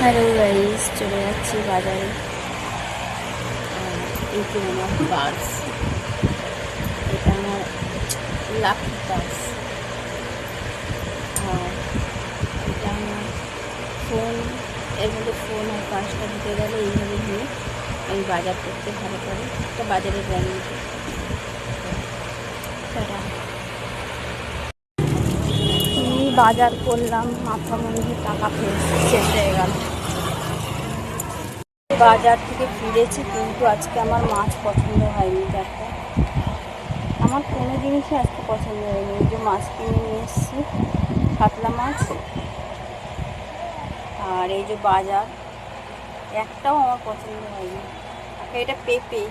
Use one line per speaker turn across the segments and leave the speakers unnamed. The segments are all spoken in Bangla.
হ্যালো গাইস, চলে যাচ্ছি বাজারে। এই যে আমার পার্স, এটা আমার লাকি পার্স। আর এটা আমার ফোন, এর মধ্যে ফোন আর পার্সটা ঢুকে গেলে এইভাবে নিয়ে আমি বাজার করতে ভালো করে। একটা বাজারের ব্যাগ নিতে বাজার করলাম, মাথা মুড়ি টাকা শেষ হয়ে গেল। বাজার থেকে ফিরেছি, কিন্তু আজকে আমার মাছ পছন্দ হয়নি। দেখো, আমার কোনো জিনিসই আজকে পছন্দ হয়নি। এই যে মাছ কিনে নিয়ে এসেছি, কাতলা মাছ। আর এই যে বাজার, একটাও আমার পছন্দ হয়নি। এটা পেঁপে,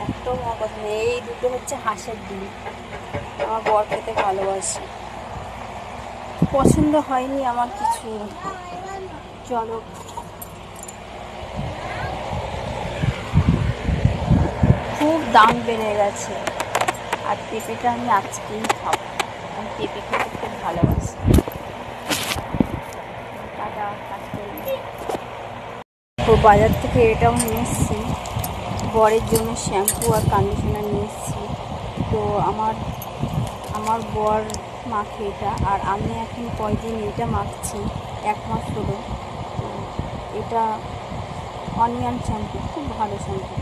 একটাও আমার পছন্দ। এই দুটো হচ্ছে হাঁসের ডিম, আমার বর খেতে ভালোবাসে। পছন্দ হয়নি আমার কিছু। চলো, খুব দাম বেড়ে গেছে। আর পেঁপেটা আমি আজকেই খাবো, আমি পেঁপে খেতে খুব ভালোবাসি। তো বাজার থেকে এটাও নিয়ে এসেছি, বরের জন্য শ্যাম্পু আর কন্ডিশনার নিয়ে এসেছি। তো আমার বর মাখে এটা, আর আমি এখন কয়দিন এটা মাখছি, 1 মাস হলো। তো এটা অনিয়ন শ্যাম্পু, খুব ভালো শ্যাম্পু।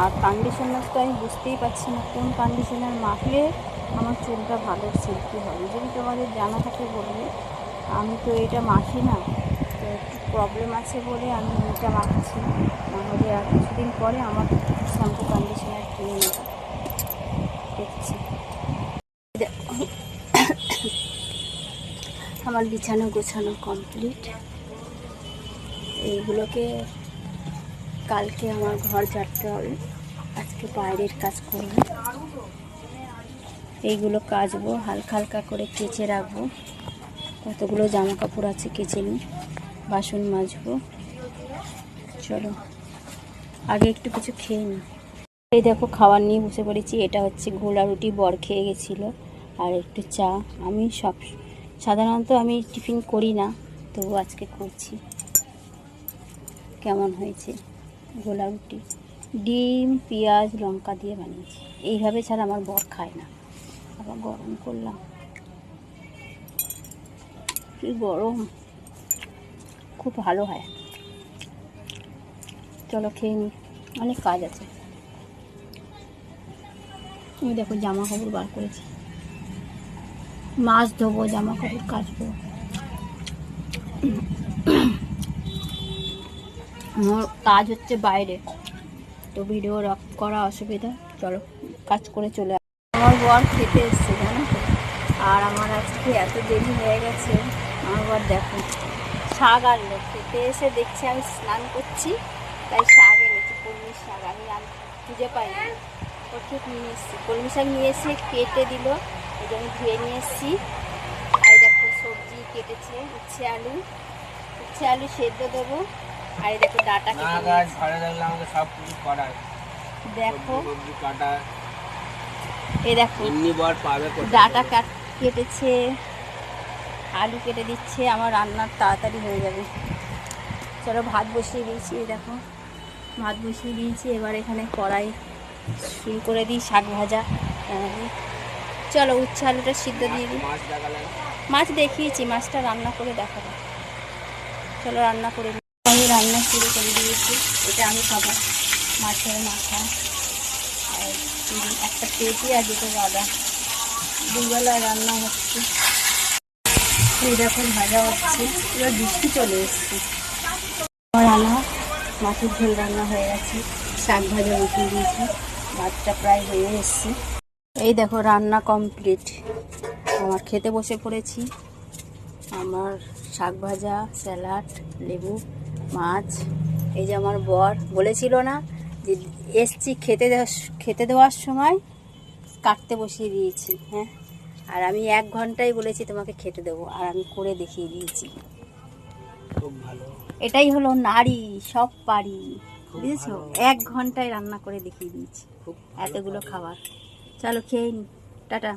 আর কন্ডিশনার তো আমি বুঝতেই পারছি না কোন কন্ডিশনার মাখলে আমার চুলটা ভালো সিল্কি হবে। যদি তোমাদের জানা থাকে বলবে। আমি তো এটা মাখি না, তো একটু প্রবলেম আছে বলে আমি এটা মাখছি। নাহলে আর কিছুদিন পরে আমার শ্যাম্পু কন্ডিশনার কিনে নেব। দেখছি আমার বিছানা গোছানো কমপ্লিট। এইগুলোকে কালকে আমার ঘর ঝাড়তে হবে, আজকে বাইরের কাজ করবো। এইগুলো কাচবো, হালকা হালকা করে কেচে রাখবো। কতগুলো জামা কাপড় আছে, কেচে নিই। বাসন মাজবো। চলো, আগে একটু কিছু খেয়ে নিই। এই দেখো, খাবার নিয়ে বসে পড়েছি। এটা হচ্ছে গোলা রুটি, বর খেয়ে গেছিলো, আর একটু চা। আমি সাধারণত আমি টিফিন করি না, তবু আজকে করছি। কেমন হয়েছে গোলা রুটি? ডিম, পেঁয়াজ, লঙ্কা দিয়ে বানিয়েছি। এইভাবে ছাড়া আমার বর খায় না। আবার গরম করলাম, কি গরম, খুব ভালো হয়। চলো খেয়ে নিই, অনেক কাজ আছে। আমি দেখো জামা কাপড় বার করেছি, মাছ ধোবো, জামা কাপড় কাচবো। আমার কাজ হচ্ছে বাইরে, তো ভিডিও করা অসুবিধা। চলো, কাজ করে চলে আমার বর খেতে এসছে, জানো তো। আর আমার আজকে এত দেরি হয়ে গেছে। আমার বর দেখো শাক আনলো, খেতে এসে দেখছি আমি স্নান করছি, তাই শাক এনেছি, কলমি শাক। আমি খুঁজে পাইনি, ও ঠিক নিয়ে এসেছি। কলমি শাক নিয়ে এসে কেটে দিল, এই যে আমি ধুয়ে নিয়ে এসেছি। আর দেখো সবজি কেটেছে, উচ্ছে আলু সেদ্ধ দেবো। আর এই দেখো ডাটা কেটে, দেখো এই দেখো ডাটা কেটেছে, আলু কেটে দিচ্ছে। আমার রান্নার তাড়াতাড়ি হয়ে যাবে। চলো, ভাত বসিয়ে দিয়েছি। এই দেখো ভাত বসিয়ে দিয়েছি। এবার এখানে কড়াই শুরু করে দিই শাক ভাজা। চলো, উচ্ছে আলুটা সিদ্ধ দিয়ে দিই। মাছ দেখিয়েছি, মাছটা রান্না করে দেখাবো। চলো রান্না করে দিই। আমি রান্না শুরু করে দিয়েছি। এটা আমি খাবো, মাছের মাথা আর একটা পেঁপে আর দুটো বাদা। দুবেলায় রান্না হচ্ছে। এই দেখো ভাজা হচ্ছে, এবার বৃষ্টি চলে এসছে। আমার রান্না, মাছের ঝোল রান্না হয়ে গেছে, শাক ভাজা বসিয়ে দিয়েছি, ভাতটা প্রায় হয়ে এসছে। এই দেখো রান্না কমপ্লিট, আমার খেতে বসে পড়েছি। আমার শাক ভাজা, স্যালাড, লেবু, মাছ। এই যে আমার বর বলেছিল না যে এসছি খেতে দেওয়ার সময় কাটতে বসিয়ে দিয়েছি। হ্যাঁ, আর আমি 1 ঘন্টায় বলেছি তোমাকে খেতে দেবো, আর আমি করে দেখিয়ে দিয়েছি। খুব ভালো, এটাই হলো নারী, সব পারি, বুঝেছো? 1 ঘন্টায় রান্না করে দেখিয়ে দিয়েছি এতগুলো খাবার। চলো খেয়ে নি, টাটা।